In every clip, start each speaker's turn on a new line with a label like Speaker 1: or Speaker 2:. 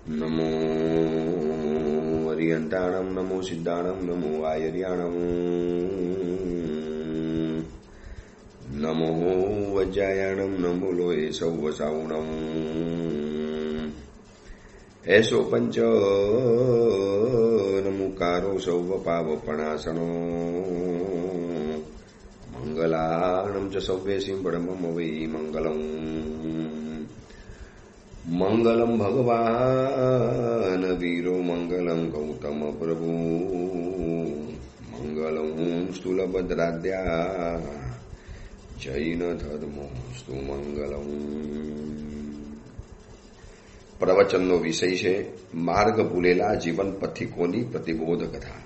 Speaker 1: નમો અરિયંતાણમ નમો સિદ્ધાણમ નમો આયર્યાણમ નમો વજ્જાયાણમ નમો લોહે સૌવસાવણમ એસો પંચ નમુકારો સૌવ પાવપણાસણો મંગલાણમ ચ સવ્યેસિં પરમમ વૈ મંગલમ મંગલમ ભગવાન વીરો મંગલમ ગૌતમ પ્રભુ મંગલમ સ્થૂલભદ્રાદ્યા જૈન ધર્મોસ્તુ મંગલમ. પ્રવચનનો વિષય છે માર્ગ ભૂલેલા જીવન પથિકોની પ્રતિબોધ કથા.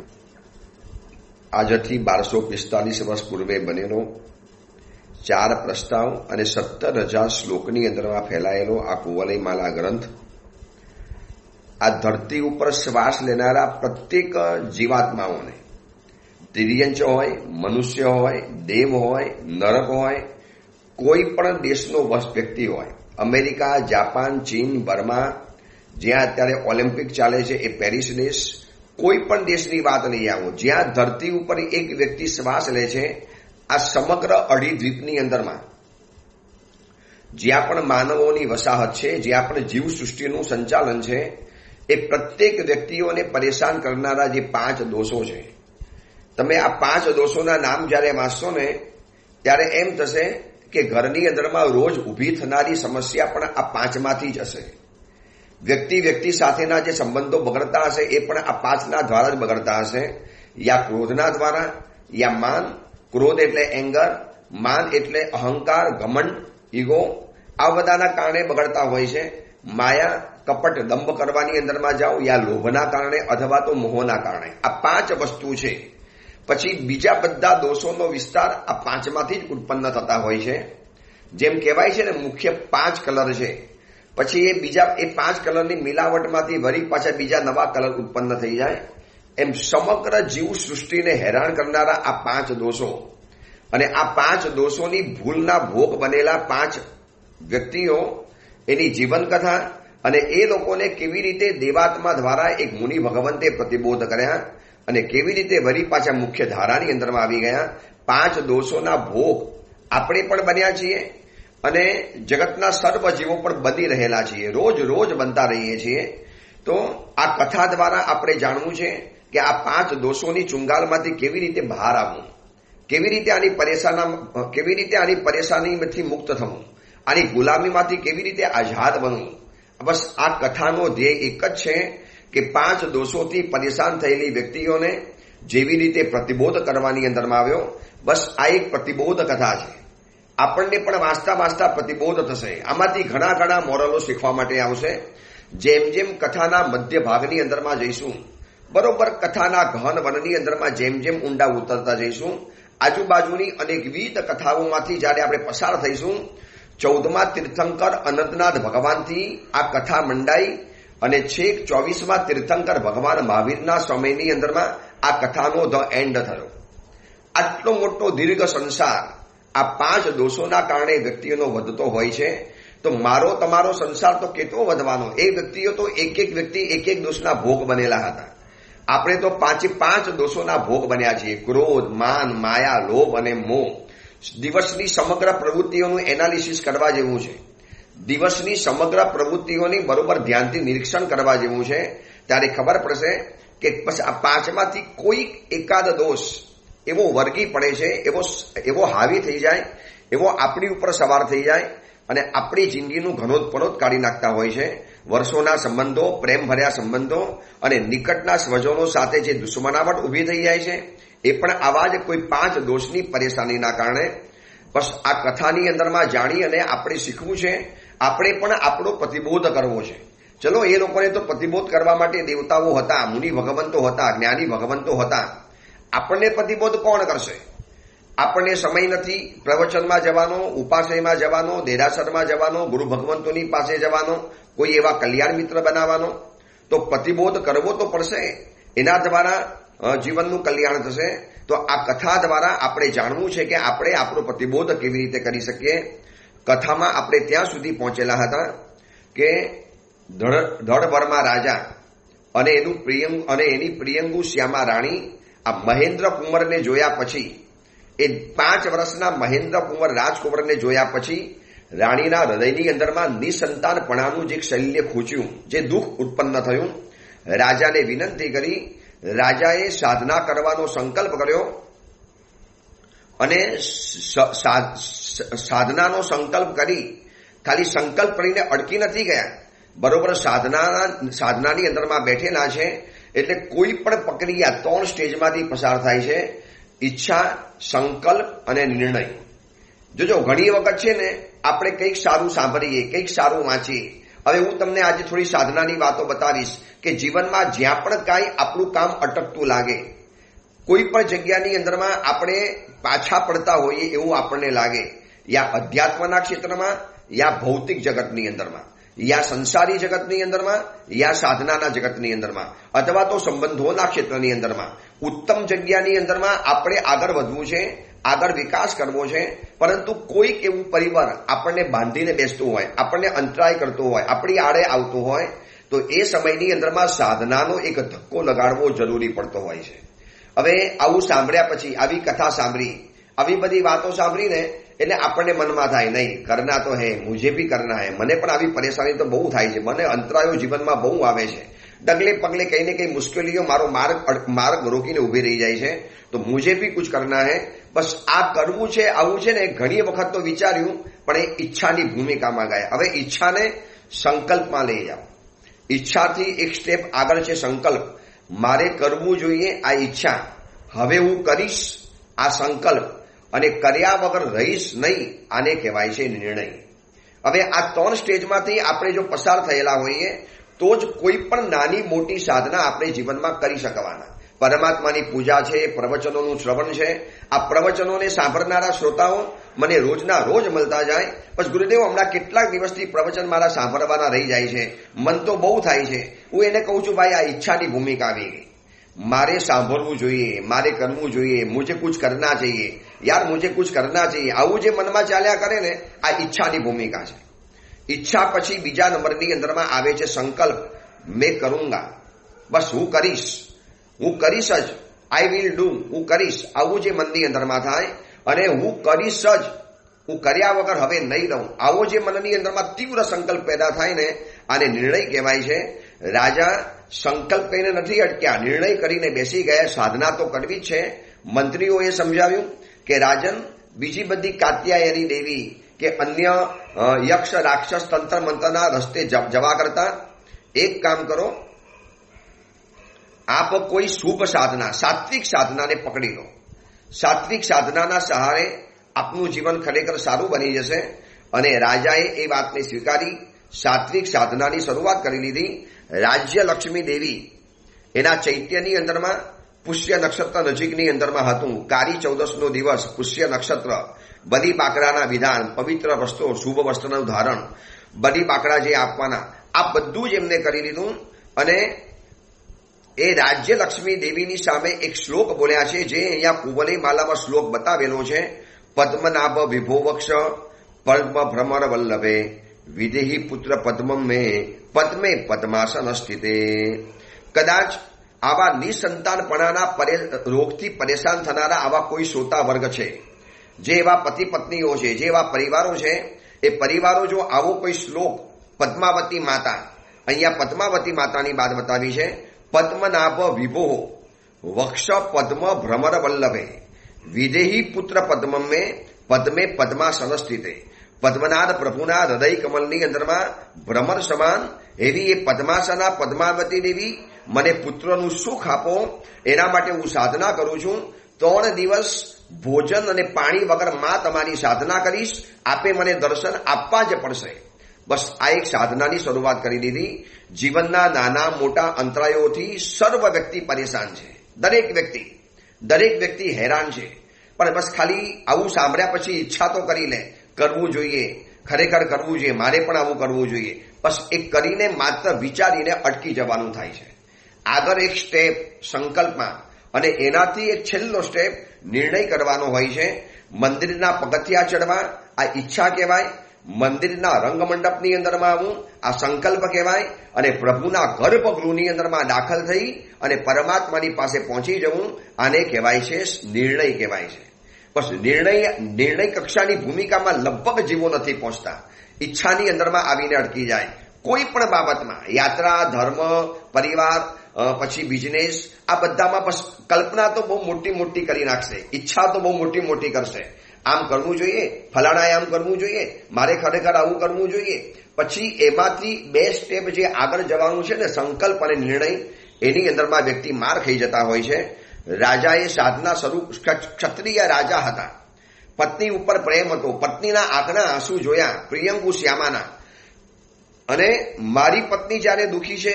Speaker 1: આજથી 1245 વર્ષ પૂર્વે બનેલો 4 પ્રસ્તાવ અને 17,000 શ્લોકની અંદરમાં ફેલાયેલો આ કુવલયમાલા ગ્રંથ આ ધરતી ઉપર શ્વાસ લેનારા પ્રત્યેક જીવાત્માઓને, તિર્યંચ હોય, મનુષ્ય હોય, દેવ હોય, નરક હોય, કોઈ પણ દેશનો વ્યક્તિ હોય, અમેરિકા, જાપાન, ચીન, બર્મા, જ્યાં અત્યારે ઓલિમ્પિક ચાલે છે એ પેરિસ દેશ, કોઈ પણ દેશની વાત લઈ આવો, જ્યાં ધરતી ઉપર એક વ્યક્તિ શ્વાસ લે છે, આ સમગ્ર અઢી દ્વીપની અંદરમાં જ્યાં પણ માનવોની વસાહત છે, જ્યાં પણ જીવ સૃષ્ટિનું સંચાલન છે, એ પ્રત્યેક વ્યક્તિઓને પરેશાન કરનારા જે 5 દોષો છે, તમે આ 5 દોષોના નામ જ્યારે વાંચશો ને ત્યારે એમ થશે કે ઘરની અંદરમાં રોજ ઊભી થનારી સમસ્યા પણ આ 5માંથી જ હશે. વ્યક્તિ સાથેના જે સંબંધો બગડતા હશે એ પણ આ 5ના દ્વારા જ બગડતા હશે. યા ક્રોધના દ્વારા, યા માન, ક્રોધ એટલે એંગર, માન એટલે અહંકાર, ઘમંડ, ઈગો, આ બધાના કારણે બગડતા હોય છે. માયા, કપટ, દંભ કરવાની અંદરમાં જાઓ, યા લોભના કારણે અથવા તો મોહના કારણે. આ 5 વસ્તુ છે. પછી બીજા બધા દોષોનો વિસ્તાર આ 5માંથી જ ઉત્પન્ન થતા હોય છે. જેમ કહેવાય છે ને મુખ્ય 5 કલર છે, પછી એ 5 કલરની મિલાવટમાંથી વળી પાછા બીજા નવા કલર ઉત્પન્ન થઈ જાય. એમ સમગ્ર જીવ સૃષ્ટિને હેરાન કરનારા આ 5 દોષો અને આ 5 દોષોની ભૂલના ભોગ બનેલા 5 વ્યક્તિઓ, એની જીવન કથા અને એ લોકોને કેવી રીતે દેવાત્મા દ્વારા એક મુનિ ભગવંતે પ્રતિબોધ કર્યા અને કેવી રીતે વળી પાછા મુખ્ય ધારાની અંદરમાં આવી ગયા. 5 દોષોના ભોગ આપણે પણ બન્યા છીએ અને જગતના સર્વ જીવો પણ બની રહેલા છીએ, રોજ બનતા રહીએ છીએ. તો આ કથા દ્વારા આપણે જાણવું છે કે આ 5 દોષોની ચુંગાલમાંથી કેવી રીતે બહાર આવવું, કેવી રીતે આની પરેશાનીમાંથી મુક્ત થવું, આની ગુલામીમાંથી કેવી રીતે આઝાદ બનવું. બસ આ કથાનો ધ્યેય એક જ છે કે 5 દોષોથી પરેશાન થયેલી વ્યક્તિઓને જેવી રીતે પ્રતિબોધ કરવાની અંદરમાં આવ્યો, બસ આ એક પ્રતિબોધ કથા છે. આપણને પણ વાંચતા પ્રતિબોધ થશે. આમાંથી ઘણા મોરલો શીખવા માટે આવશે. જેમ જેમ કથાના મધ્ય ભાગની અંદરમાં જઈશું, બરોબર કથાના ઘન વનની અંદરમાં જેમ ઊંડા ઉતરતા જઈશું, આજુબાજુની અનેકવિધ કથાઓમાંથી જ્યારે આપણે પસાર થઈશું, 14મા તીર્થંકર અનંતનાથ ભગવાનથી આ કથા મંડાઈ અને છેક 24મા તીર્થંકર ભગવાન મહાવીરના સમયની અંદરમાં આ કથાનો ધ એન્ડ થયો. આટલો મોટો દીર્ઘ સંસાર આ 5 દોષોના કારણે વ્યક્તિઓનો વધતો હોય છે. તો મારો તમારો સંસાર તો કેટલો વધવાનો. એ વ્યક્તિઓ તો એક વ્યક્તિ એક દોષના ભોગ બનેલા હતા. આપણે તો 5 દોષોના ભોગ બન્યા છીએ. ક્રોધ, માન, માયા, લોભ અને મોહ. દિવસની સમગ્ર પ્રવૃત્તિઓનું એનાલિસિસ કરવા જેવું છે. દિવસની સમગ્ર પ્રવૃત્તિઓની બરોબર ધ્યાનથી નિરીક્ષણ કરવા જેવું છે. ત્યારે ખબર પડશે કે પછી આ 5માંથી કોઈ એકાદ દોષ એવો વર્ગી પડે છે, એવો હાવી થઈ જાય, એવો આપણી ઉપર સવાર થઈ જાય અને આપણી જિંદગીનું ઘનોત્પનોત કાઢી નાખતા હોય છે. વર્ષોના સંબંધો, પ્રેમ ભર્યા સંબંધો અને નિકટના સ્વજનો સાથે જે દુશ્મનાવટ ઊભી થઈ જાય છે, એ પણ આવા જ કોઈ 5 દોષની પરેશાનીના કારણે. બસ આ કથાની અંદરમાં જાણી અને આપણે શીખવું છે. આપણે પણ આપણો પ્રતિબોધ કરવો છે. ચલો, એ લોકોને તો પ્રતિબોધ કરવા માટે દેવતાઓ હતા, મુનિ ભગવંતો હતા, જ્ઞાની ભગવંતો હતા. આપણને પ્રતિબોધ કોણ કરશે? આપણને સમય નથી પ્રવચનમાં જવાનો, ઉપાશ્રયમાં જવાનો, દેરાસરમાં જવાનો, ગુરુ ભગવંતોની પાસે જવાનો, કોઈ એવા કલ્યાણ મિત્ર બનાવવાનો. તો પ્રતિબોધ કરવો તો પડશે. એના દ્વારા જીવનનું કલ્યાણ થશે. તો આ કથા દ્વારા આપણે જાણવું છે કે આપણે આપણો પ્રતિબોધ કેવી રીતે કરી શકીએ. કથામાં આપણે ત્યાં સુધી પહોંચેલા હતા કે ધડભરમાં રાજા અને એની પ્રિયંગુ શ્યામા રાણી આ મહેન્દ્ર કુંવરને જોયા પછી, એ 5 વર્ષના મહેન્દ્ર કુંવર રાજકુંવરને જોયા પછી રાણીના હૃદયની અંદરમાં નિસંતાનપણાનું જે શૈલ્ય ખૂચ્યું, જે દુઃખ ઉત્પન્ન થયું, રાજાને વિનંતી કરી. રાજાએ સાધના કરવાનો સંકલ્પ કર્યો અને સાધનાનો સંકલ્પ કરી ખાલી સંકલ્પ કરીને અટકી નથી ગયા. બરોબર સાધનાની અંદરમાં બેઠેલા છે એટલે કોઈ પણ પ્રક્રિયા 3 સ્ટેજમાંથી પસાર થાય છે: ઈચ્છા, સંકલ્પ અને નિર્ણય. જોજો, ઘણી વખત છે ને આપણે કંઈક સારું સાંભળીએ, કંઈક સારું વાંચીએ. હવે હું તમને આજે થોડી સાધનાની વાતો બતાવીશ કે જીવનમાં જ્યાં પણ કાંઈ આપણું કામ અટકતું લાગે, કોઈ પણ જગ્યાની અંદરમાં આપણે પાછા પડતા હોઈએ એવું આપણને લાગે, યા અધ્યાત્મના ક્ષેત્રમાં, યા ભૌતિક જગતની અંદરમાં, યા સંસારી જગતની અંદરમાં, યા સાધનાના જગતની અંદરમાં, અથવા તો સંબંધોના ક્ષેત્રની અંદરમાં, ઉત્તમ જગ્યાની અંદરમાં આપણે આગળ વધવું છે, આગળ વિકાસ કરવો છે. પરંતુ કોઈક એવું પરિવાર આપણને બાંધીને બેસતું હોય, આપણને અંતરાય કરતો હોય, આપણી આડે આવતું હોય, તો એ સમયની અંદરમાં સાધનાનો એક ધક્કો લગાડવો જરૂરી પડતો હોય છે. હવે આવું સાંભળ્યા પછી, આવી કથા સાંભળી, આવી બધી વાતો સાંભળીને એટલે આપણને મનમાં થાય, નહીં કરના તો હે, મુझे भी करना है. મને પણ આવી પરેશાની તો બહુ થાય છે, મને અંતરાયો જીવનમાં બહુ આવે છે, ડગલે પગલે કઈ ને કઈ મુશ્કેલીઓ મારો માર્ગ રોકીને ઉભી રહી જાય છે. તો મુझे भी कुछ करना है. બસ આ કરવું છે, આવું છે ને ઘણી વખત તો વિચાર્યું, પણ એ ઈચ્છાની ભૂમિકામાં ગયા. હવે ઈચ્છાને સંકલ્પમાં લઈ જાઓ. ઈચ્છાથી એક સ્ટેપ આગળ છે સંકલ્પ. મારે કરવું જોઈએ આ ઈચ્છા, હવે હું કરીશ આ સંકલ્પ, અને કર્યા વગર રહીશ નહીં, આને કહેવાય છે નિર્ણય. હવે આ 3 સ્ટેજમાંથી આપણે જો પસાર થયેલા હોઈએ તો જ કોઈ પણ નાની મોટી સાધના આપણે જીવનમાં કરી શકવાના. પરમાત્માની પૂજા છે, પ્રવચનોનું શ્રવણ છે. આ પ્રવચનોને સાંભળનારા શ્રોતાઓ મને રોજના રોજ મળતા જાય. પછી ગુરુદેવ, હમણાં કેટલાક દિવસથી પ્રવચન મારા સાંભળવાના રહી જાય છે, મન તો બહુ થાય છે. હું એને કહું છું, ભાઈ આ ઈચ્છાની ભૂમિકા આવી ગઈ. મારે સાંભળવું જોઈએ, મારે કરવું જોઈએ, મુझे कुछ करना चाहिए, યાર મુझे कुछ करना चाहिए, આવું જે મનમાં ચાલ્યા કરે ને, આ ઈચ્છાની ભૂમિકા છે. ઈચ્છા પછી બીજા નંબરની અંદરમાં આવે છે સંકલ્પ. મેં કરુંગા, બસ હું કરીશ, હું કરીશ જ, આઈ વિલ ડુ, હું કરીશ, આવું જે મનની અંદરમાં થાય. અને હું કરીશ જ, હું કર્યા વગર હવે નહીં રહું, આવો જે મનની અંદરમાં તીવ્ર સંકલ્પ પેદા થાય ને, આને નિર્ણય કહેવાય છે. રાજા સંકલ્પ કહીને નથી અટક્યા, નિર્ણય કરીને બેસી ગયા. સાધના તો કરવી જ છે. મંત્રીઓએ સમજાવ્યું કે રાજન, બીજી બધી કાત્યાયની દેવી કે અન્ય યક્ષ રાક્ષસ તંત્ર મંત્રના રસ્તે જવા કરતા એક કામ કરો, આપ કોઈ શુભ સાધના, સાત્વિક સાધનાને પકડી લો. સાત્વિક સાધનાના સહારે આપનું જીવન ખરેખર સારું બની જશે. અને રાજાએ એ વાતને સ્વીકારી, સાત્વિક સાધનાની શરૂઆત કરી લીધી. રાજ્ય લક્ષ્મી દેવી એના ચૈત્યની અંદરમાં પુષ્ય નક્ષત્ર નજીકની અંદરમાં હતું. કારી 14નો દિવસ, પુષ્ય નક્ષત્ર, બધી બાકડાના વિધાન, પવિત્ર વસ્ત્રો, શુભ વસ્ત્રનું ધારણ, બધી બાકડા જે આપવાના, આ બધું જ એમને કરી લીધું. અને એ રાજ્ય લક્ષ્મી દેવીની સામે એક શ્લોક બોલ્યા છે, જે અહીંયા કુવલય માલામાં શ્લોક બતાવેલો છે. પદ્મનાભ વિભો વક્ષ પદ્મ ભ્રમર વલ્લભે વિદેહી પુત્ર પદ્મમ મે પદ્મે પદ્માસન સ્થિતે. કદાચ આવા નિસંતાનપણાના રોગથી પરેશાન થનારા આવા કોઈ શ્રોતા વર્ગ છે, જે એવા પતિ પત્નીઓ છે, જે એવા પરિવારો છે, એ પરિવારો જો આવો કોઈ શ્લોક પદ્માવતી માતા, અહીંયા પદ્માવતી માતાની વાત બતાવી છે. પદ્મનાભ વિભો વક્ષ પદ્મ ભ્રમર વલ્લભે વિદેહી પુત્ર પદ્મમ મે પદ્મે પદ્માસન સ્થિતે. પદ્મનાથ પ્રભુના હૃદય કમલની અંદરમાં ભ્રમર સમાન એવી એ પદ્માસના પદ્માવતી દેવી, મને પુત્રનું સુખ આપો, એના માટે હું સાધના કરું છું. 3 દિવસ ભોજન અને પાણી વગર માં તમારી સાધના કરીશ, આપે મને દર્શન આપવા જ પડશે. બસ આ એક સાધનાની શરૂઆત કરી દીધી. જીવનના નાના મોટા અંતરાયોથી સર્વ વ્યક્તિ પરેશાન છે. દરેક વ્યક્તિ હેરાન છે. પણ બસ ખાલી આવું સાંભળ્યા પછી ઈચ્છા તો કરી લે, કરવું જોઈએ, ખરેખર કરવું જોઈએ, મારે પણ આવું કરવું જોઈએ. બસ એક કરીને માત્ર વિચારીને અટકી જવાનું થાય છે. આગળ એક સ્ટેપ સંકલ્પમાં, અને એનાથી એક છેલ્લો સ્ટેપ નિર્ણય કરવાનો હોય છે. મંદિરના પગથિયા ચડવા આ ઈચ્છા કહેવાય. મંદિરના રંગમંડપની અંદરમાં આવું, આ સંકલ્પ કહેવાય. અને પ્રભુના ગર્ભગૃહની અંદરમાં દાખલ થઈ અને પરમાત્માની પાસે પહોંચી જવું, આને કહેવાય છે નિર્ણય કહેવાય છે. બસ નિર્ણય કક્ષાની ભૂમિકામાં લગભગ જીવો નથી પહોંચતા, ઈચ્છાની અંદરમાં આવીને અટકી જાય. કોઈ પણ બાબતમાં, યાત્રા, ધર્મ, પરિવાર, પછી બિઝનેસ, આ બધામાં બસ કલ્પના તો બહુ મોટી મોટી કરી નાખશે, ઈચ્છા તો બહુ મોટી મોટી કરશે. આમ કરવું જોઈએ, ફલાણાએ આમ કરવું જોઈએ, મારે ખરેખર આવું કરવું જોઈએ. પછી એમાંથી 2 સ્ટેપ જે આગળ જવાનું છે ને, સંકલ્પ અને નિર્ણય, એની અંદરમાં વ્યક્તિ માર ખાઈ જતા હોય છે. રાજાએ સાધના શરૂ, ક્ષત્રિય રાજા હતા, પત્ની ઉપર પ્રેમ હતો, પત્નીના આંખના આંસુ જોયા, પ્રિયંકુ શ્યામાના. અને મારી પત્ની જ્યારે દુઃખી છે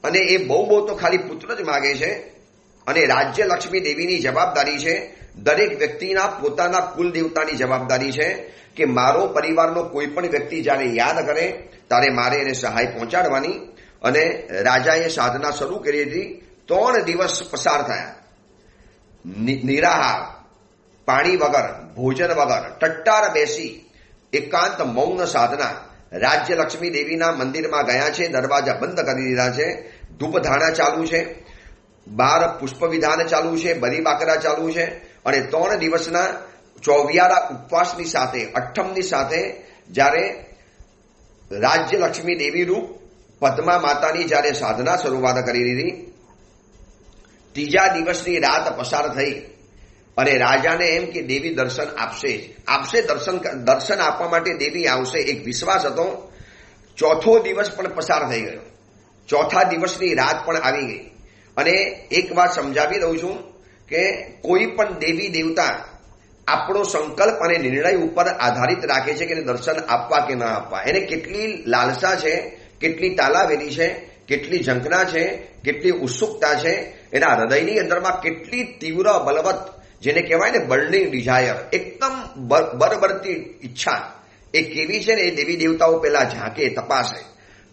Speaker 1: અને એ બહુ તો ખાલી પુત્ર જ માગે છે, અને રાજ્ય લક્ષ્મી દેવીની જવાબદારી છે, દરેક વ્યક્તિના પોતાના કુલ દેવતાની જવાબદારી છે કે મારો પરિવારનો કોઈ પણ વ્યક્તિ જ્યારે યાદ કરે ત્યારે મારે એને સહાય પહોંચાડવાની. અને રાજાએ સાધના શરૂ કરી હતી. 3 દિવસ પસાર થયા, નિરાહાર, પાણી વગર, ભોજન વગર, ટટ્ટાર બેસી એકાંત મૌન સાધના. રાજ્ય લક્ષ્મી દેવીના મંદિરમાં ગયા છે, દરવાજા બંધ કરી દીધા છે, ધૂપધાણા ચાલુ છે, બહાર પુષ્પ વિધાન ચાલુ છે, બરી બાકરા ચાલુ છે. અને 3 દિવસના ચોવિયારા ઉપવાસની સાથે, અઠ્ઠમની સાથે જ્યારે રાજ્ય લક્ષ્મી દેવી રૂપ પદ્મા માતાની જ્યારે સાધના શરૂઆત કરી દીધી, 3જા દિવસની રાત પસાર થઈ અને રાજાને એમ કે દેવી દર્શન આપશે જ આપશે, દર્શન આપવા માટે દેવી આવશે, એક વિશ્વાસ હતો. 4થો દિવસ પણ પસાર થઈ ગયો, 4થા દિવસની રાત પણ આવી ગઈ. અને એક વાત સમજાવી દઉં છું કે કોઈ પણ દેવી દેવતા આપણો સંકલ્પ અને નિર્ણય ઉપર આધારિત રાખે છે કે દર્શન આપવા કે ના આપવા. એને કેટલી લાલસા છે, કેટલી તાલાવેલી છે, કેટલી ઝંખના છે, કેટલી ઉત્સુકતા છે, એના હૃદયની અંદરમાં કેટલી તીવ્ર બલવત, જેને કહેવાય ને બર્નિંગ ડિઝાયર, એકદમ બરબરતી ઈચ્છા, એ કેવી છે ને એ દેવી દેવતાઓ પેલા ઝાંકે, તપાસે.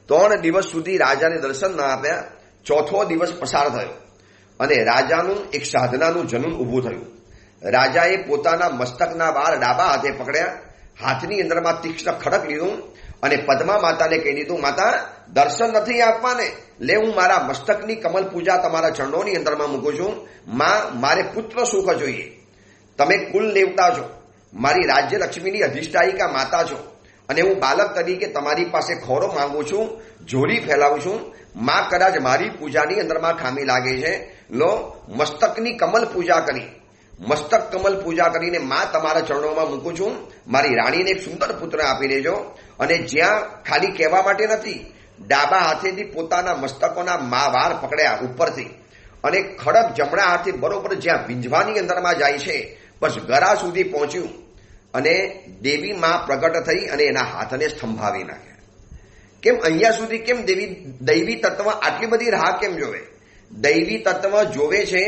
Speaker 1: 3 દિવસ સુધી રાજાને દર્શન ના આપ્યા. 4થો દિવસ પસાર થયો અને રાજાનું એક સાધનાનું જનૂન ઊભું થયું. રાજાએ પોતાના મસ્તકના વાળ ડાબા હાથે પકડ્યા, હાથની અંદરમાં તીક્ષ્ણ ખડક લીધું અને પદ્મા માતાને કહી દીધું, માતા દર્શન નથી આપવાને, લે હું મારા મસ્તકની કમલ પૂજા તમારા ચરણોની અંદરમાં મૂકું છું. માં, મારે પુત્ર સુખ જોઈએ, તમે કુલ દેવતા છો, મારી રાજ્ય લક્ષ્મીની અધિષ્ઠાયિકા માતા છો, અને હું બાલક તરીકે તમારી પાસે ખોરો માંગુ છું, જોડી ફેલાવું છું. માં, કદાચ મારી પૂજાની અંદરમાં ખામી લાગે છે, લો મસ્તકની કમલ પૂજા કરી, મસ્તક કમલ પૂજા કરીને માં તમારા ચરણોમાં મૂકું છું. મારી રાણીને એક સુંદર પુત્ર આપી દેજો. અને જ્યાં ખાલી કહેવા માટે નથી, ડાબા હાથેથી પોતાના મસ્તકોના વાળ પકડ્યા ઉપરથી, અને ખડક જમણા હાથે બરોબર જ્યાં વિંજવાની અંદરમાં જાય છે, બસ ગળા સુધી પહોંચ્યું. અને દેવી માં પ્રગટ થઈ અને એના હાથને સ્તંભાવી નાખ્યા. કેમ અહીંયા સુધી? કેમ દૈવી તત્વ આટલી બધી રાહ કેમ જોવે? દૈવી તત્વ જોવે છે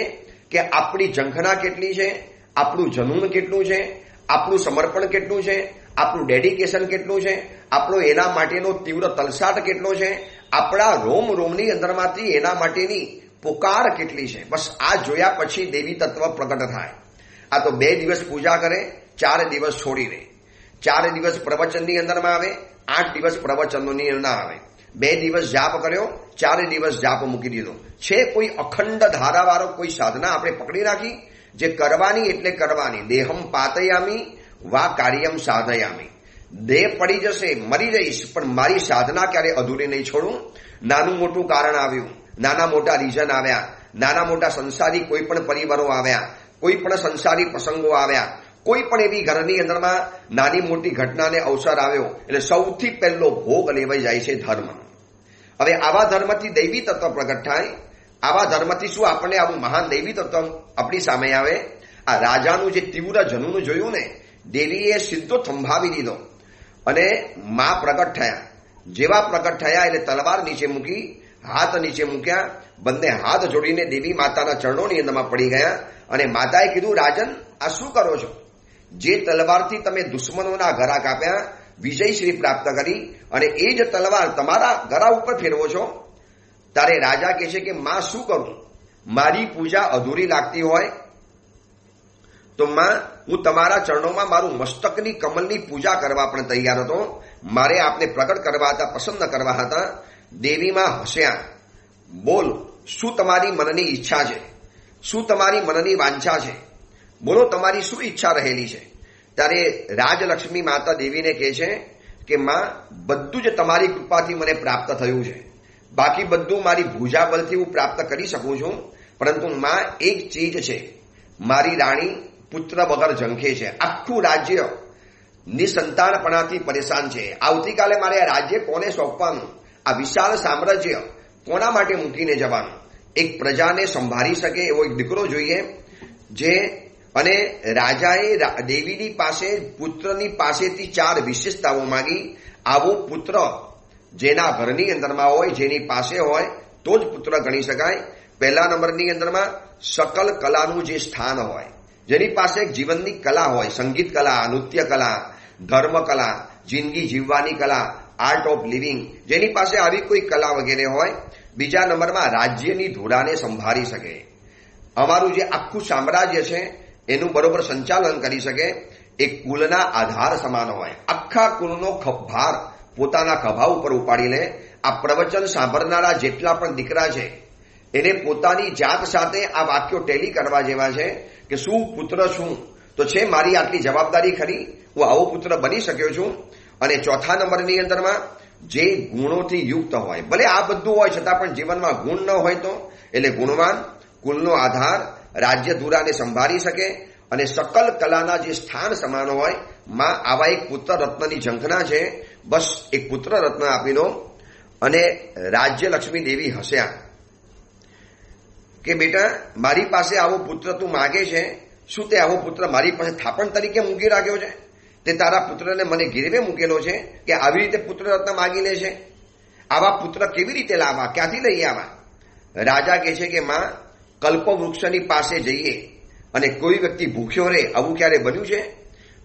Speaker 1: કે આપણી ઝંખના કેટલી છે, આપણું જનૂન કેટલું છે, આપણું સમર્પણ કેટલું છે, આપણું ડેડિકેશન કેટલું છે, આપણો એના માટેનો તીવ્ર તલસાટ કેટલો છે, આપણા રોમ રોમની અંદરમાંથી એના માટેની પુકાર કેટલી છે. બસ આ જોયા પછી દેવી તત્વ પ્રગટ થાય. આ તો 2 દિવસ પૂજા કરે, 4 દિવસ છોડી દે. 4 દિવસ પ્રવચનની અંદરમાં આવે, 8 દિવસ પ્રવચનોની અંદર આવે. 2 દિવસ જાપ કર્યો, 4 દિવસ જાપ મૂકી દીધો. છે કોઈ અખંડ ધારાવાળો કોઈ સાધના આપણે પકડી રાખી જે કરવાની એટલે કરવાની? દેહમ પાતયામી વા કાર્યમ સાધયામી. દેહ પડી જશે, મરી જઈશ, પણ મારી સાધના ક્યારે અધૂરી નહીં છોડું. નાનું મોટું કારણ આવ્યું, નાના મોટા રીઝન આવ્યા, નાના મોટા સંસારી કોઈ પણ પરિવારો આવ્યા, કોઈ પણ સંસારી પ્રસંગો આવ્યા, કોઈ પણ એવી ઘરની અંદરમાં નાની મોટી ઘટનાને અવસર આવ્યો, એટલે સૌથી પહેલો ભોગ લેવાઈ જાય છે ધર્મ. હવે આવા ધર્મથી દૈવી તત્વ પ્રગટ થાય. આવા ધર્મથી શું આપણને આવું મહાન દૈવી તત્વ આપણી સામે આવે? આ રાજાનું જે તીવ્ર જનૂન જોયું ને, દેવીએ સીધો થંભાવી દીધો અને માં પ્રગટ થયા. જેવા પ્રગટ થયા એટલે તલવાર નીચે મૂકી, હાથ નીચે મૂક્યા, બંને હાથ જોડીને દેવી માતાના ચરણોની અંદરમાં પડી ગયા. અને માતાએ કીધું, રાજન, આ શું કરો છો? જે તલવારથી તમે દુશ્મનોના ગળા કાપ્યા, વિજયશ્રી પ્રાપ્ત કરી, અને એ જ તલવાર તમારા ગળા ઉપર ફેરવો છો. ત્યારે રાજા કહે છે કે માં, શું કરું? મારી પૂજા અધૂરી લાગતી હોય તો માં હું તમારા ચરણોમાં મારું મસ્તકની કમલની પૂજા કરવા પણ તૈયાર હતો. મારે આપને પ્રગટ કરવા હતા, પ્રસન્ન કરવા હતા. દેવીમાં હસ્યા. બોલ, શું તમારી મનની ઈચ્છા છે? શું તમારી મનની વાંછા છે? બોલો, તમારી શું ઈચ્છા રહેલી છે? ત્યારે રાજલક્ષ્મી માતા દેવીને કહે છે કે માં, બધું જ તમારી કૃપાથી મને પ્રાપ્ત થયું છે. બાકી બધું મારી ભુજા બલથી હું પ્રાપ્ત કરી શકું છું. પરંતુ માં, એક ચીજ છે, મારી રાણી પુત્ર વગર ઝંખે છે. આખું રાજ્ય નિસંતાનપણાથી પરેશાન છે. આવતીકાલે મારે આ રાજ્ય કોને સોંપવાનું? આ વિશાળ સામ્રાજ્ય કોના માટે મૂકીને જવાનું? એક પ્રજાને સંભાળી શકે એવો એક દીકરો જોઈએ. જે અને રાજાએ દેવીની પાસે પુત્રની પાસેથી 4 વિશેષતાઓ માંગી. આવો પુત્ર જેના ઘરની અંદરમાં હોય, જેની પાસે હોય તો જ પુત્ર ગણી શકાય. પહેલા નંબરની અંદરમાં સકલ કલાનું જે સ્થાન હોય, જેની પાસે જીવનની કલા હોય, સંગીત કલા, નૃત્ય કલા, ધર્મ કલા, જિંદગી જીવવાની કલા, આર્ટ ઓફ લિવિંગ, જેની પાસે આવી કોઈ કલા વગેરે હોય. બીજા નંબરમાં રાજ્યની ધોરાને સંભાળી શકે, અમારું જે આખું સામ્રાજ્ય છે એનું બરોબર સંચાલન કરી શકે. એક કુલના આધાર સમાન હોય, આખા કુલનો ભાર પોતાના ખભા ઉપર ઉપાડી લે. આ પ્રવચન સાંભળનારા જેટલા પણ દીકરા છે એને પોતાની જાત સાથે આ વાક્યો ટેલી કરવા જેવા છે કે શું પુત્ર છું તો છે, મારી આટલી જવાબદારી ખરી, હું આવો પુત્ર બની શક્યો છું. અને ચોથા નંબરની અંદરમાં જે ગુણોથી યુક્ત હોય, ભલે આ બધું હોય છતાં પણ જીવનમાં ગુણ ન હોય તો, એટલે ગુણવાન, કુલનો આધાર, રાજ્ય ધુરાને સંભાળી શકે અને સકલ કલાના જે સ્થાન સમાન હોય. માં, આવા એક પુત્ર રત્નની ઝંખના છે. બસ એક પુત્ર રત્ન આપી દો. અને રાજ્ય લક્ષ્મી દેવી હસ્યા કે બેટા, મારી પાસે આવો પુત્ર તું માગે છે, શું તે આવો પુત્ર મારી પાસે થાપણ તરીકે મૂકી રાખ્યો છે? તે તારા પુત્રને મને ગીરવે મૂકેલો છે કે આવી રીતે પુત્ર રત્ન માગી લે છે? આવા પુત્ર કેવી રીતે લાવવા, ક્યાંથી લઈ આવવા? રાજા કહે છે કે માં, કલ્પવૃક્ષની પાસે જઈએ અને કોઈ વ્યક્તિ ભૂખ્યો રહે, આવું ક્યારે બન્યું છે?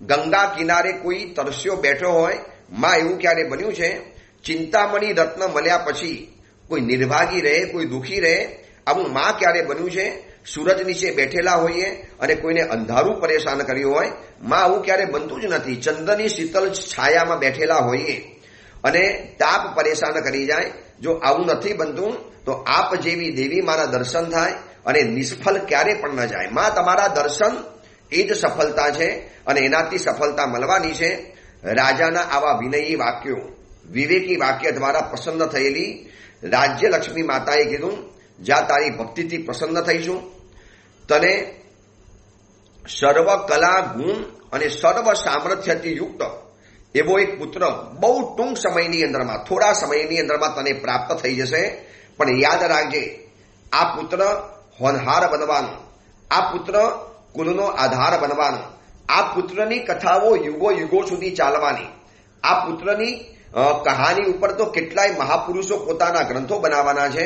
Speaker 1: ગંગા કિનારે કોઈ તરસ્યો બેઠો હોય, માં એવું ક્યારે બન્યું છે? ચિંતામણી રત્ન મળ્યા પછી કોઈ નિર્ભાગી રહે, કોઈ દુઃખી રહે, આવું માં ક્યારે બન્યું છે? સૂરજ નીચે બેઠેલા હોઈએ અને કોઈને અંધારું પરેશાન કર્યું હોય, માં આવું ક્યારે બનતું જ નથી. ચંદ્રની શીતલ છાયામાં બેઠેલા હોઈએ અને તાપ પરેશાન કરી જાય, જો આવું નથી બનતું તો આપ જેવી દેવી મારા દર્શન થાય અને નિષ્ફળ ક્યારે પણ ન જાય. માં, તમારા દર્શન એ જ સફળતા છે અને એનાથી સફળતા મળવાની છે. રાજાના આવા વિનયી વાક્યો, વિવેકી વાક્ય દ્વારા પ્રસન્ન થયેલી રાજ્ય લક્ષ્મી માતાએ કીધું, જા, તારી ભક્તિથી પ્રસન્ન થઈશું. તને સર્વ કલા, ગુણ અને સર્વ સામર્થ્યથી યુક્ત એવો એક પુત્ર બહુ ટૂંક સમયની અંદરમાં, થોડા સમયની અંદરમાં તને પ્રાપ્ત થઈ જશે. પણ યાદ રાખજે, આ પુત્ર હોનહાર બનવાનો, આ પુત્ર કુલનો આધાર બનવાનો, આ પુત્રની કથાઓ યુગો યુગો સુધી ચાલવાની, આ પુત્રની કહાની ઉપર તો કેટલાય મહાપુરુષો પોતાના ગ્રંથો બનાવવાના છે.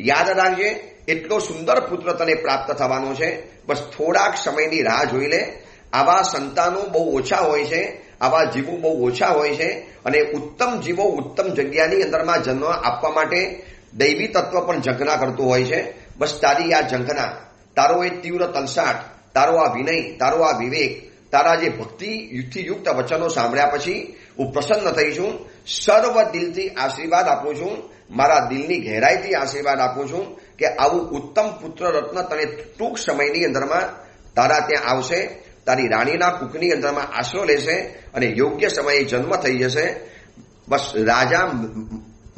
Speaker 1: યાદ રાખજે, એટલો સુંદર પુત્ર તને પ્રાપ્ત થવાનો છે. બસ થોડાક સમયની રાહ જોઈ લે. આવા સંતાનો બહુ ઓછા હોય છે, આવા જીવો બહુ ઓછા હોય છે અને ઉત્તમ જીવો ઉત્તમ જગ્યાની અંદરમાં જન્મ આપવા માટે દૈવી તત્વ પણ ઝંખના કરતું હોય છે. બસ તારી આ ઝંખના, તારો એ તીવ્ર તલસાટ, તારો આ વિનય, તારો આ વિવેક, તારા જે ભક્તિથી યુક્ત વચનો સાંભળ્યા પછી હું પ્રસન્ન થઈ છું. સર્વ દિલથી આશીર્વાદ આપું છું, મારા દિલની ગહેરાઈથી આશીર્વાદ આપું છું કે આવું ઉત્તમ પુત્ર રત્ન તને ટૂંક સમયની અંદરમાં તારા ત્યાં આવશે, તારી રાણીના કુખની અંદરમાં આશરો લેશે અને યોગ્ય સમયે જન્મ થઈ જશે. બસ રાજા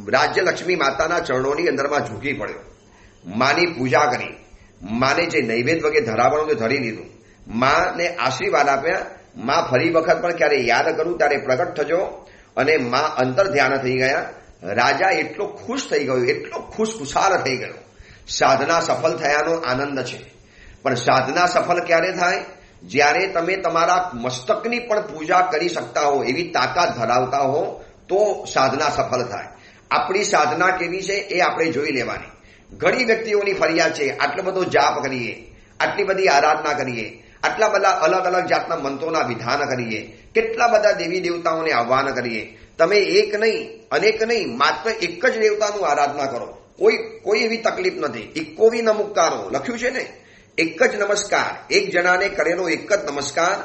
Speaker 1: રાજ્ય લક્ષ્મી માતાના ચરણોની અંદરમાં ઝૂકી પડ્યો, માની પૂજા કરી, માને જે નૈવેદ્ય વગેરે ધરાવવાનું તે ધરી લીધું, માને આશીર્વાદ આપ્યા. માં, ફરી વખત પણ ક્યારે યાદ કરું ત્યારે પ્રગટ થજો. અને માં અંતર ધ્યાન થઈ ગયા. રાજા એટલો ખુશ થઈ ગયો, એટલો ખુશાલ થઈ ગયો. સાધના સફળ થયાનો આનંદ છે. પણ સાધના સફળ ક્યારે થાય? જ્યારે તમે તમારા મસ્તકની પણ પૂજા કરી શકતા હો, એવી તાકાત ધરાવતા હો, તો સાધના સફળ થાય. આપણી સાધના કેવી છે એ આપણે જોઈ લેવાની. ઘણી વ્યક્તિઓની ફરિયાદ છે, આટલો બધો જાપ કરીએ, આટલી બધી આરાધના કરીએ, આટલા બધા અલગ અલગ જાતના મંત્રોના વિધાન કરીએ, કેટલા બધા દેવી દેવતાઓને આહ્વાન કરીએ, તમે એક નહીં, અનેક નહીં, માત્ર એક જ દેવતાનું આરાધના કરો, કોઈ એવી તકલીફ નથી. ઇક્કો વિ ન મુક્તારો લખ્યું છે ને, એક જ નમસ્કાર, એક જણાને કરેલો એક જ નમસ્કાર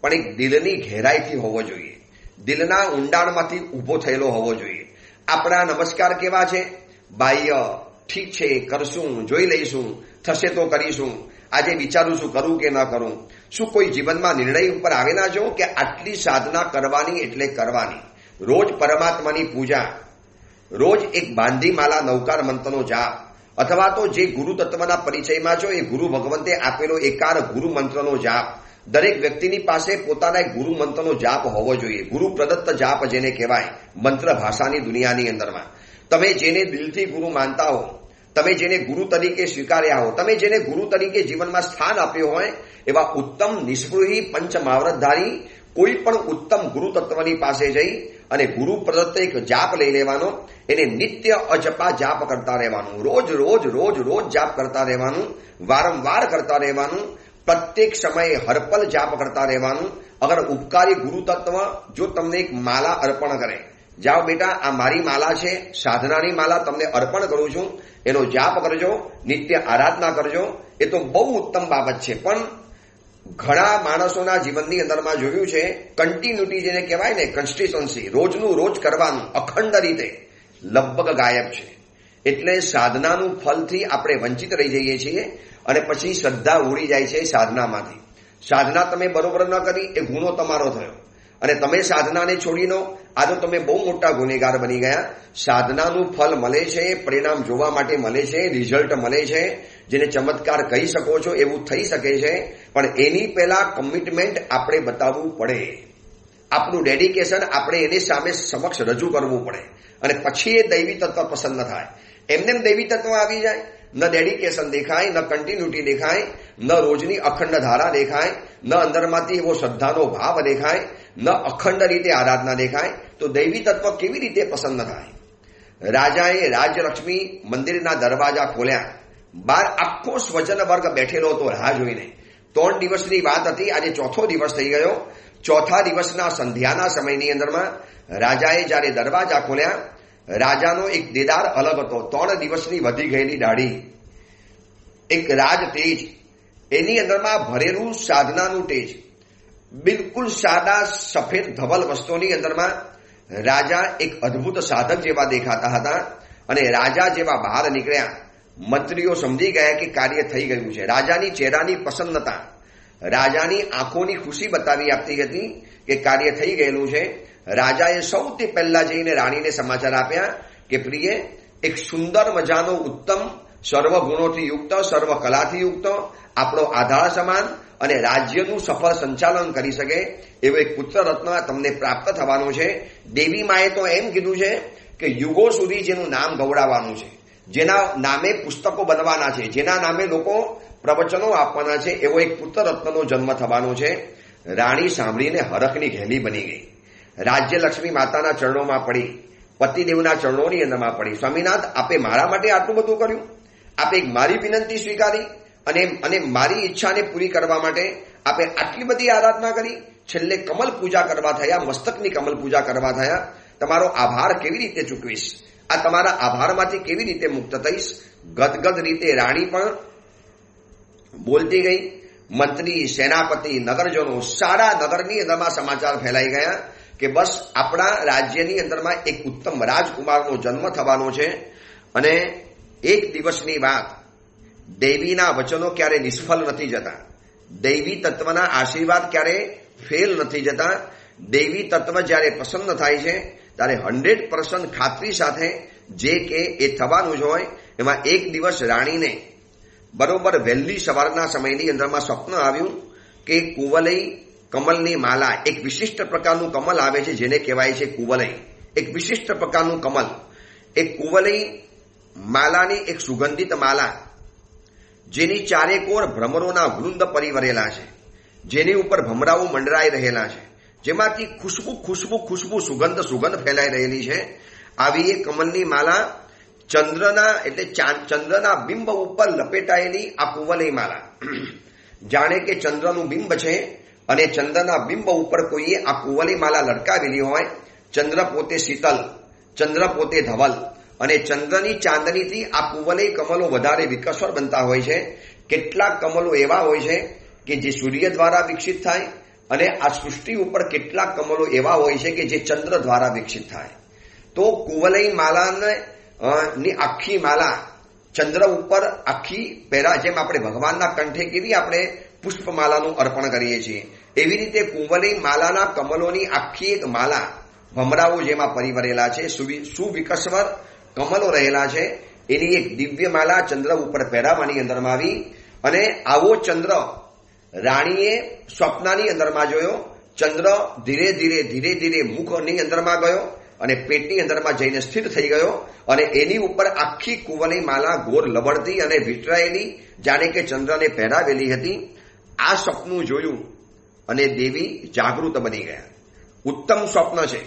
Speaker 1: પણ એક દિલની ઘેરાઈથી હોવો જોઈએ, દિલના ઊંડાણમાંથી ઊભો થયેલો હોવો જોઈએ. આપણા નમસ્કાર કેવા છે? બાહ્ય, ઠીક છે, કરશું, જોઈ લઈશું, થશે તો કરીશું, આજે વિચારું છું કરું કે ન કરું. શું કોઈ જીવનમાં નિર્ણય ઉપર આવેલા છો કે આટલી સાધના કરવાની એટલે કરવાની? રોજ પરમાત્માની પૂજા, રોજ એક બાંધી માલા નવકાર મંત્રનો જાપ, અથવા તો જે ગુરુ તત્વના પરિચયમાં છો એ ગુરુ ભગવંતે આપેલો એકાર ગુરુ મંત્રનો જાપ. દરેક વ્યક્તિની પાસે પોતાના એક ગુરુ મંત્રનો જાપ હોવો જોઈએ. ગુરુ પ્રદત્ત જાપ જેને કહેવાય મંત્ર ભાષાની દુનિયાની અંદરમાં. તમે જેને દિલથી ગુરુ માનતા હો, તમે જેને ગુરુ તરીકે સ્વીકાર્યા હો, તમે જેને ગુરુ તરીકે જીવનમાં સ્થાન આપ્યું હોય એવા ઉત્તમ નિષ્પૃહી પંચ માવરતધારી કોઈ પણ ઉત્તમ ગુરુ તત્વની પાસે જઈ અને ગુરુ પ્રદત્ત એક જાપ લઈ લેવાનો, એને નિત્ય અજપા જાપ કરતા રહેવાનું, રોજ રોજ રોજ રોજ જાપ કરતા રહેવાનું, વારંવાર કરતા રહેવાનું, પ્રત્યેક સમયે હરપલ જાપ કરતા રહેવાનું. અગર ઉપકારી ગુરુ તત્વ જો તમને એક માલા અર્પણ કરે, જાઓ બેટા આ મારી માલા છે, સાધનાની માલા તમને અર્પણ કરું છું, એનો જાપ કરજો, નિત્ય આરાધના કરજો, એ તો બહુ ઉત્તમ બાબત છે. પણ ઘણા માણસોના જીવનની અંદરમાં જોયું છે કન્ટિન્યુટી જેને કહેવાય ને, કન્સિસ્ટન્સી, રોજનું રોજ કરવાનું અખંડ રીતે લગભગ ગાયબ છે. એટલે સાધનાનું ફલથી આપણે વંચિત રહી જઈએ છીએ અને પછી શ્રદ્ધા ઉડી જાય છે સાધનામાંથી. સાધના તમે બરોબર ન કરી એ ગુનો તમારો થયો અને તમે સાધનાને છોડીનો આજે તમે બહુ મોટા ગુનેગાર બની ગયા. સાધનાનું ફલ મળે છે, પરિણામ જોવા માટે મળે છે, રિઝલ્ટ મળે છે, જેને ચમત્કાર કહી શકો છો એવું થઈ શકે છે. પણ એની પહેલા કમિટમેન્ટ આપણે બતાવવું પડે, આપણું ડેડિકેશન આપણે એની સામે સમક્ષ રજૂ કરવું પડે અને પછી એ દૈવી તત્વ પસંદ થાય. એમને દૈવી તત્વ આવી જાય, ન ડેડિકેશન દેખાય, ન કન્ટિન્યુટી દેખાય, ન રોજની અખંડ ધારા દેખાય, ન અંદરમાંથી એવો શ્રદ્ધાનો ભાવ દેખાય, ન અખંડ રીતે આરાધના દેખાય, તો દૈવી તત્વ કેવી રીતે પસંદ થાય? રાજાએ રાજલક્ષ્મી મંદિરના દરવાજા ખોલ્યા, બહાર આખો સ્વજન વર્ગ બેઠેલો હતો રાહ જોઈને. 3 દિવસની વાત હતી, આજે ચોથો દિવસ થઈ ગયો. ચોથા દિવસના સંધ્યાના સમયની અંદરમાં રાજાએ જ્યારે દરવાજા ખોલ્યા, રાજાનો એક દેદાર અલગ હતો. 3 દિવસની વધી ગયેલી દાઢી, એક રાજ તેજ, એની અંદરમાં ભરેલું સાધનાનું તેજ. બિલકુલ સાદા સફેદ ધવલ વસ્ત્રોની અંદરમાં રાજા એક અદ્ભુત સાધક જેવા દેખાતા હતા. અને રાજા જેવા બહાર નીકળ્યા, મંત્રીઓ સમજી ગયા કે કાર્ય થઈ ગયું છે. રાજાની ચહેરાની પ્રસન્નતા, રાજાની આંખોની ખુશી બતાવી આપતી હતી કે કાર્ય થઈ ગયેલું છે. રાજાએ સૌથી પહેલા જઈને રાણીને સમાચાર આપ્યા કે પ્રિય, એક સુંદર મજાનો ઉત્તમ સર્વગુણોથી યુક્ત, સર્વ કલાથી યુક્ત, આપણો આધાર સમાન અને રાજ્યનું સફળ સંચાલન કરી શકે એવો એક પુત્ર રત્ન તમને પ્રાપ્ત થવાનો છે. દેવી માએ તો એમ કીધું છે કે યુગો સુધી જેનું નામ ગૌરાવવાનું છે, જેના નામે પુસ્તકો બનવાના છે, જેના નામે લોકો પ્રવચનો આપવાના છે, એવો એક પુત્ર રત્નનો જન્મ થવાનો છે. રાણી સાંભળીને હરખની ઘેલી બની ગઈ. રાજ્યલક્ષ્મી માતાના ચરણોમાં પડી, પતિદેવના ચરણોની અંદરમાં પડી. સ્વામીનાથ, આપે મારા માટે આટલું બધું કર્યું, આપે મારી વિનંતી સ્વીકારી અને મારી ઈચ્છાને પૂરી કરવા માટે આપે આટલી બધી આરાધના કરી, છેલ્લે કમલ પૂજા કરવા થયા, મસ્તકની કમલ પૂજા કરવા થયા. તમારો આભાર કેવી રીતે ચૂકવીશ? આ તમારા આભારમાંથી કેવી રીતે મુક્ત થઈશ? ગદગદ રીતે રાણી પણ બોલતી ગઈ. મંત્રી, સેનાપતિ, નગરજનો, સારા નગરની અંદરમાં સમાચાર ફેલાઈ ગયા કે બસ આપણા રાજ્યની અંદરમાં એક ઉત્તમ રાજકુમારનો જન્મ થવાનો છે. અને એક દિવસની વાત, દૈવીના વચનો ક્યારે નિષ્ફળ નથી જતા, દૈવી તત્વના આશીર્વાદ ક્યારે ફેલ નથી જતા. દૈવી તત્વ જ્યારે પસંદ થાય છે ત્યારે 100% ખાતરી સાથે જે કે એ થવાનું જ હોય. એમાં એક દિવસ રાણીને બરોબર વહેલી સવારના સમયની અંદરમાં સ્વપ્ન આવ્યું કે કુવલઈ કમલની માલા, એક વિશિષ્ટ પ્રકારનું કમલ આવે છે જેને કહેવાય છે કુવલઈ, એક વિશિષ્ટ પ્રકારનું કમલ. એક કુવલઈ માલાની એક સુગંધિત માલા, જેની ચારેકોર ભ્રમરોના વૃંદ પરિવરેલા છે, જેની ઉપર ભમરાઓ મંડરાઈ રહેલા છે, જેમાંથી ખુશ્બુ સુગંધ ફેલાઈ રહેલી છે. આવી એક કમલની માલા ચંદ્રના એટલે ચંદ્રના બિંબ ઉપર લપેટાયેલી આ કુવલઈ માલા, જાણે કે ચંદ્રનું બિંબ છે અને ચંદ્રના બિંબ ઉપર કોઈએ આ કુવલઈ માલા લટકાવેલી હોય. ચંદ્ર પોતે શીતલ, ચંદ્ર પોતે ધવલ અને ચંદ્રની ચાંદનીથી આ કુવલઈ કમલો વધારે વિકસર બનતા હોય છે. કેટલાક કમલો એવા હોય છે કે જે સૂર્ય દ્વારા વિકસિત થાય, અને આ સૃષ્ટિ ઉપર કેટલાક કમલો એવા હોય છે કે જે ચંદ્ર દ્વારા વિકસિત થાય. તો કુવલય માલાને ની આખી માલા ચંદ્ર ઉપર આખી પહેરા, જેમ આપણે ભગવાનના કંઠે કેવી આપણે પુષ્પમાલાનું અર્પણ કરીએ છીએ, એવી રીતે કુવલય માલાના કમલોની આખી એક માલા ભમરાઓ જેમાં પરિવરેલા છે, સુવિકસ્વર કમલો રહેલા છે, એની એક દિવ્ય માલા ચંદ્ર ઉપર પહેરાવાની અંદરમાં આવી. અને આવો ચંદ્ર રાણીએ સ્વપ્નાની અંદરમાં જોયો. ચંદ્ર ધીરે ધીરે મુખની અંદરમાં ગયો અને પેટની અંદરમાં જઈને સ્થિર થઈ ગયો, અને એની ઉપર આખી કુવલય માલા ગોર લબડતી અને વિટરાયેલી જાણે કે ચંદ્રને પહેરાવેલી હતી. આ સપનું જોયું અને દેવી જાગૃત બની ગયા. ઉત્તમ સ્વપ્ન છે.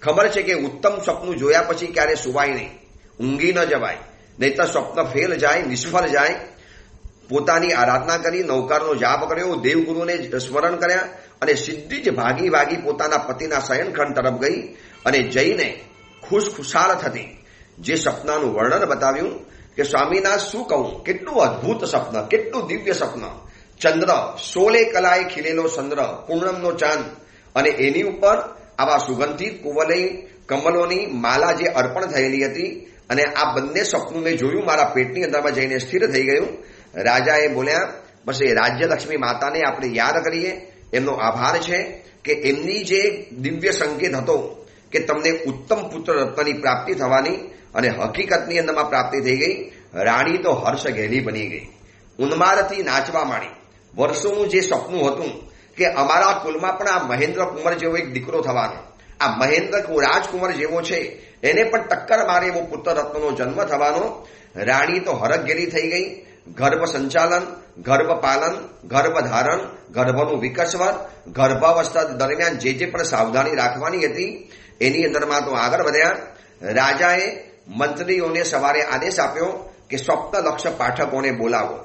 Speaker 1: ખબર છે કે ઉત્તમ સપનું જોયા પછી ક્યારે સુવાય નહીં, ઊંઘી ન જવાય, નહીં તો સ્વપ્ન ફેલ જાય, નિષ્ફળ જાય. પોતાની આરાધના કરી, નૌકારનો જાપ કર્યો, દેવગુરુને સ્મરણ કર્યા, અને સીધી જ ભાગી પોતાના પતિના શયનખંડ તરફ ગઈ, અને જઈને ખુશખુશાલ થતી જે સપનાનું વર્ણન બતાવ્યું કે સ્વામીના શું કહું, કેટલું અદ્ભુત સપન, કેટલું દિવ્ય સપન. ચંદ્ર 16 કલાએ ખીલેલો ચંદ્ર, પૂર્ણમનો ચાંદ, અને એની ઉપર આવા સુગંધિત કુવલય કમલોની માલા જે અર્પણ થયેલી હતી. અને આ બંને સપનું મેં જોયું, મારા પેટની અંદરમાં જઈને સ્થિર થઈ ગયું. રાજાએ બોલ્યા, બસ એ રાજ્યલક્ષ્મી માતાને આપણે યાદ કરીએ, એમનો આભાર છે કે એમની જે દિવ્ય સંકેત હતો કે તમને ઉત્તમ પુત્ર રત્નની પ્રાપ્તિ થવાની, અને હકીકતની અંદરમાં પ્રાપ્તિ થઈ ગઈ. રાણી તો હર્ષ ઘેરી બની ગઈ, ઉન્માદથી નાચવા માંડી. વર્ષોનું જે સપનું હતું કે અમારા કુલમાં પણ આ મહેન્દ્ર કુંવર જેવો એક દીકરો થવાનો, આ મહેન્દ્ર રાજકુંવર જેવો છે, એને પણ ટક્કર મારે એવો પુત્ર રત્નનો જન્મ થવાનો. રાણી તો હરખઘેરી થઈ ગઈ. ગર્ભ સંચાલન, ગર્ભ પાલન, ગર્ભ ધારણ, ગર્ભનું વિકસવર, ગર્ભાવસ્થા દરમિયાન જે પણ સાવધાની રાખવાની હતી એની અંદરમાં તો આગળ વધ્યા. રાજાએ મંત્રીઓને સવારે આદેશ આપ્યો કે સ્વપ્ન લક્ષ પાઠકોને બોલાવો,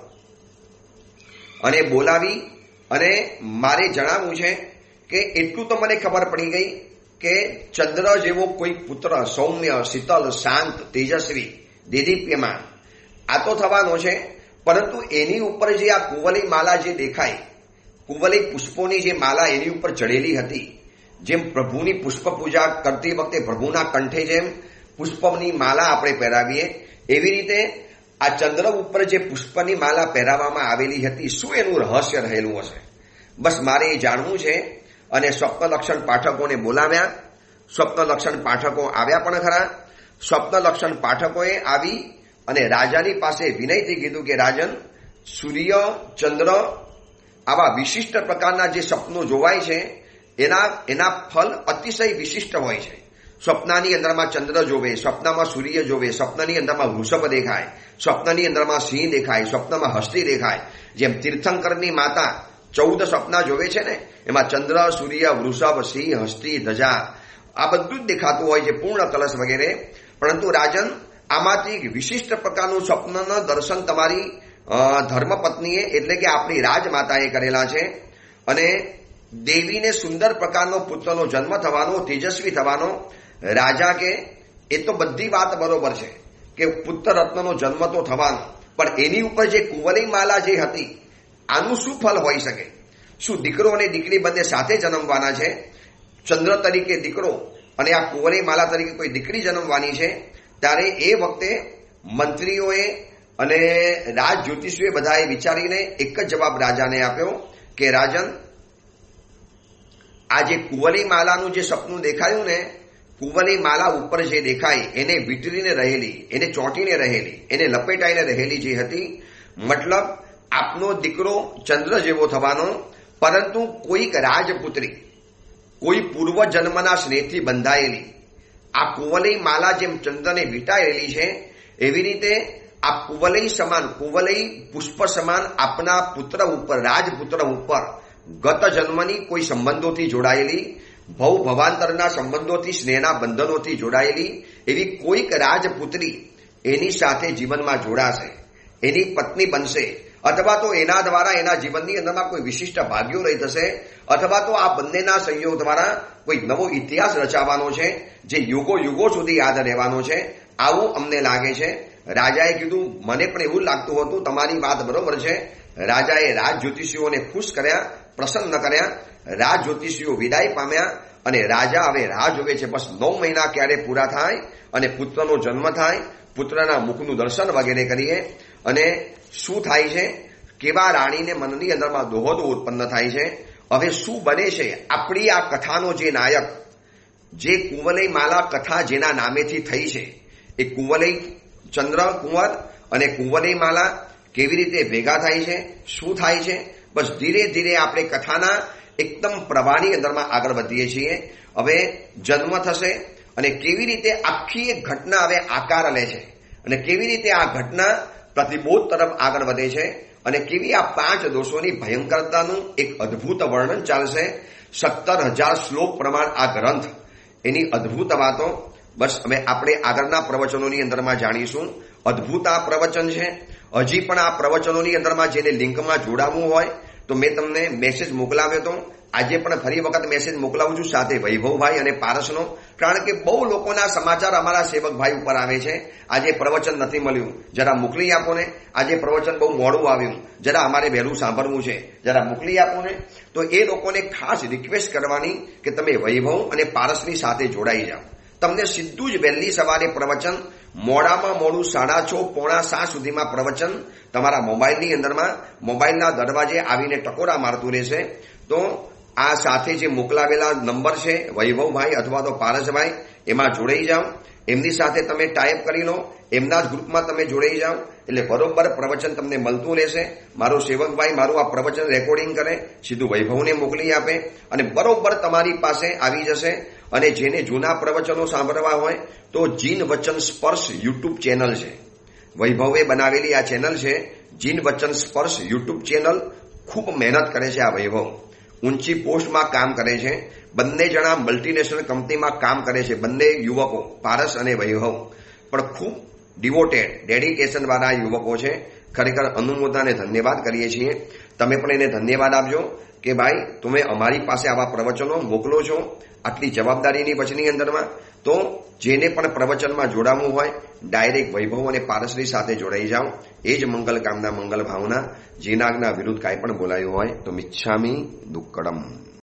Speaker 1: અને બોલાવી અને મારે જણાવવું છે કે એટલું તો મને ખબર પડી ગઈ કે ચંદ્ર જેવો કોઈ પુત્ર સૌમ્ય, શીતલ, શાંત, તેજસ્વી, દેદીપ્યમાન આ તો થવાનો છે. પરંતુ એની ઉપર જે આ કુવલય માલા જે દેખાય, કુવલય પુષ્પોની જે માલા એની ઉપર ચડેલી હતી, જેમ પ્રભુની પુષ્પ પૂજા કરતી વખતે પ્રભુના કંઠે જેમ પુષ્પની માલા આપણે પહેરાવીએ, એવી રીતે આ ચંદ્ર ઉપર જે પુષ્પની માલા પહેરાવવામાં આવેલી હતી, શું એનું રહસ્ય રહેલું હશે? બસ મારે એ જાણવું છે. અને સ્વપ્ન લક્ષણ પાઠકોને બોલાવ્યા. સ્વપ્ન લક્ષણ પાઠકો આવ્યા પણ ખરા. સ્વપ્ન લક્ષણ પાઠકોએ આવી અને રાજાની પાસે વિનયથી કીધું કે રાજન, સૂર્ય, ચંદ્ર આવા વિશિષ્ટ પ્રકારના જે સપનો જોવાય છે એના ફલ અતિશય વિશિષ્ટ હોય છે. સ્વપ્નની અંદરમાં ચંદ્ર જોવે, સ્વપ્નમાં સૂર્ય જોવે, સ્વપ્નની અંદરમાં વૃષભ દેખાય, સ્વપ્નની અંદરમાં સિંહ દેખાય, સ્વપ્નમાં હસ્તી દેખાય. જેમ તીર્થંકરની માતા 14 સ્વપ્ન જોવે છે ને, એમાં ચંદ્ર, સૂર્ય, વૃષભ, સિંહ, હસ્તી, ધજા આ બધું જ દેખાતું હોય છે, પૂર્ણ કલશ વગેરે. પરંતુ રાજન, આમાંથી એક વિશિષ્ટ પ્રકારનું સ્વપ્નના દર્શન તમારી ધર્મપત્નીએ એટલે કે આપણી રાજમાતાએ કરેલા છે. અને દેવીને સુંદર પ્રકારનો પુત્રનો જન્મ થવાનો, તેજસ્વી થવાનો. રાજા કે એ તો બધી વાત બરોબર છે કે પુત્ર રત્નનો જન્મ તો થવાનો, પણ એની ઉપર જે કુંવલય માલા જે હતી આનું શું ફલ હોઈ શકે? શું દીકરો અને દીકરી બંને સાથે જન્મવાના છે? ચંદ્ર તરીકે દીકરો અને આ કુંવલય માલા તરીકે કોઈ દીકરી જન્મવાની છે. ત્યારે એ વખતે મંત્રીઓએ અને રાજ જ્યોતિષીઓએ બધાએ વિચારીને એક જ જવાબ રાજાને આપ્યો કે રાજન, આ જે કુંવલય માલાનું જે સપનું દેખાયું ને, કુંવલય માલા ઉપર જે દેખાય એને વીંટળીને રહેલી, એને ચોંટીને રહેલી, એને લપેટાઈને રહેલી જે હતી, મતલબ આપનો દીકરો ચંદ્ર જેવો થવાનો, પરંતુ કોઈક રાજપુત્રી, કોઈ પૂર્વ જન્મના સ્નેહથી બંધાયેલી આ કુંવલય માલા જેમ ચંદ્રને વીંટાયેલી છે, એવી રીતે આ કુંવલય સમાન, કુંવલય પુષ્પ સમાન આપના પુત્ર ઉપર, રાજપુત્ર ઉપર ગત જન્મની કોઈ સંબંધોથી જોડાયેલી, ભવ ભવાંતરના સંબંધોથી, સ્નેહના બંધનોથી જોડાયેલી એવી કોઈક રાજપુત્રી એની સાથે જીવનમાં જોડાશે, એની પત્ની બનશે, અથવા તો એના દ્વારા એના જીવનની અંદરમાં કોઈ વિશિષ્ટ ભાગ્યો રહી થશે, અથવા તો આ બંનેના સંયોગ દ્વારા કોઈ નવો ઇતિહાસ રચાવાનો છે જે યુગો યુગો સુધી યાદ રહેવાનો છે. આવું અમને લાગે છે. રાજાએ કીધું, મને પણ એવું લાગતું હતું, તમારી વાત બરોબર છે. રાજાએ રાજ જ્યોતિષીઓને ખુશ કર્યા, પ્રસન્ન કર્યા. રાજ જ્યોતિષીઓ વિદાય પામ્યા અને રાજા હવે રાહ જોવે છે બસ 9 મહિના ક્યારે પૂરા થાય અને પુત્રનો જન્મ થાય, પુત્રના મુખનું દર્શન વગેરે કરીએ. અને શું થાય છે, કેવા રાણીને મનની અંદરમાં દોહદો ઉત્પન્ન થાય છે. હવે શું બને છે, આપણી આ કથાનો જે નાયક, જે કુંવલઈ માલા કથા જેના નામેથી થઈ છે, એ કુંવલઈ ચંદ્ર કુંવર અને કુંવલઈ માલા કેવી રીતે ભેગા થાય છે, શું થાય છે, બસ ધીરે ધીરે આપણે કથાના એકદમ પ્રવાહની અંદરમાં આગળ વધીએ છીએ. હવે જન્મ થશે અને કેવી રીતે આખી એક ઘટના હવે આકાર લે છે અને કેવી રીતે આ ઘટના પ્રતિબોધ તરફ આગળ વધે છે અને કેવી આ 5 દોષોની ભયંકરતાનું એક અદ્ભુત વર્ણન ચાલશે. 17,000 શ્લોક પ્રમાણ આ ગ્રંથ, એની અદ્ભુત વાતો બસ હવે આપણે આગળના પ્રવચનોની અંદરમાં જાણીશું. અદ્ભુત આ પ્રવચન છે. હજી પણ આ પ્રવચનોની અંદરમાં જેને લિંકમાં જોડાવવું હોય તો મેં તમને મેસેજ મોકલાવ્યો હતો. આજે પણ ફરી વખત મેસેજ મોકલાવું છું, સાથે વૈભવભાઈ અને પારસનો. કારણ કે બહુ લોકોના સમાચાર અમારા સેવકભાઈ ઉપર આવે છે, આજે પ્રવચન નથી મળ્યું, જરા મોકલી આપો ને. આજે પ્રવચન બહુ મોડું આવ્યું, જરા અમારે વહેલું સાંભળવું છે, જરા મોકલી આપો ને. તો એ લોકોને ખાસ રિક્વેસ્ટ કરવાની કે તમે વૈભવ અને પારસની સાથે જોડાઈ જાઓ. તમને સીધું જ વહેલી સવારે પ્રવચન, મોડામાં મોડું 6:30 પોણા 7 સુધીમાં પ્રવચન તમારા મોબાઈલની અંદરમાં, મોબાઈલના દરવાજે આવીને ટકોરા મારતું રહેશે. તો આ સાથે જે મોકલાવેલા નંબર છે વૈભવભાઈ અથવા તો પારસભાઈ, એમાં જોડાઈ જાઓ. એમની સાથે તમે ટાઈપ કરી લો, એમના જ ગ્રુપમાં તમે જોડાઈ જાઓ એટલે બરોબર પ્રવચન તમને મળતું રહેશે. મારો સેવકભાઈ મારું આ પ્રવચન રેકોર્ડિંગ કરે, સીધું વૈભવને મોકલી આપે અને બરોબર તમારી પાસે આવી જશે. અને જેને જૂના પ્રવચનો સાંભળવા હોય તો જીન વચન સ્પર્શ યુટ્યુબ ચેનલ છે, વૈભવે બનાવેલી આ ચેનલ છે જીન વચન સ્પર્શ યુટ્યુબ ચેનલ. ખૂબ મહેનત કરે છે આ વૈભવ, ઊંચી પોસ્ટમાં કામ કરે છે. બંને જણા મલ્ટીનેશનલ કંપનીમાં કામ કરે છે, બંને યુવકો પારસ અને વૈભવ પણ ખૂબ ડિવોટેડ ડેડિકેશન વાળા યુવકો છે. ખરેખર અનુમોદનાને ધન્યવાદ કરીએ છીએ. તમે પણ એને ધન્યવાદ આપજો કે ભાઈ તમે અમારી પાસે આવા પ્રવચનો મોકલો છો આટલી જવાબદારીની વચની અંદરમાં. તો જેને પણ પ્રવચનમાં જોડાવવું હોય ડાયરેક્ટ વૈભવ અને પારસની સાથે જોડાઈ જાઓ. એ જ મંગલ કામના, મંગલ ભાવના. જેના આજ્ઞા વિરુદ્ધ કાંઈ પણ બોલાયું હોય તો મિચ્છામી દુક્કડમ.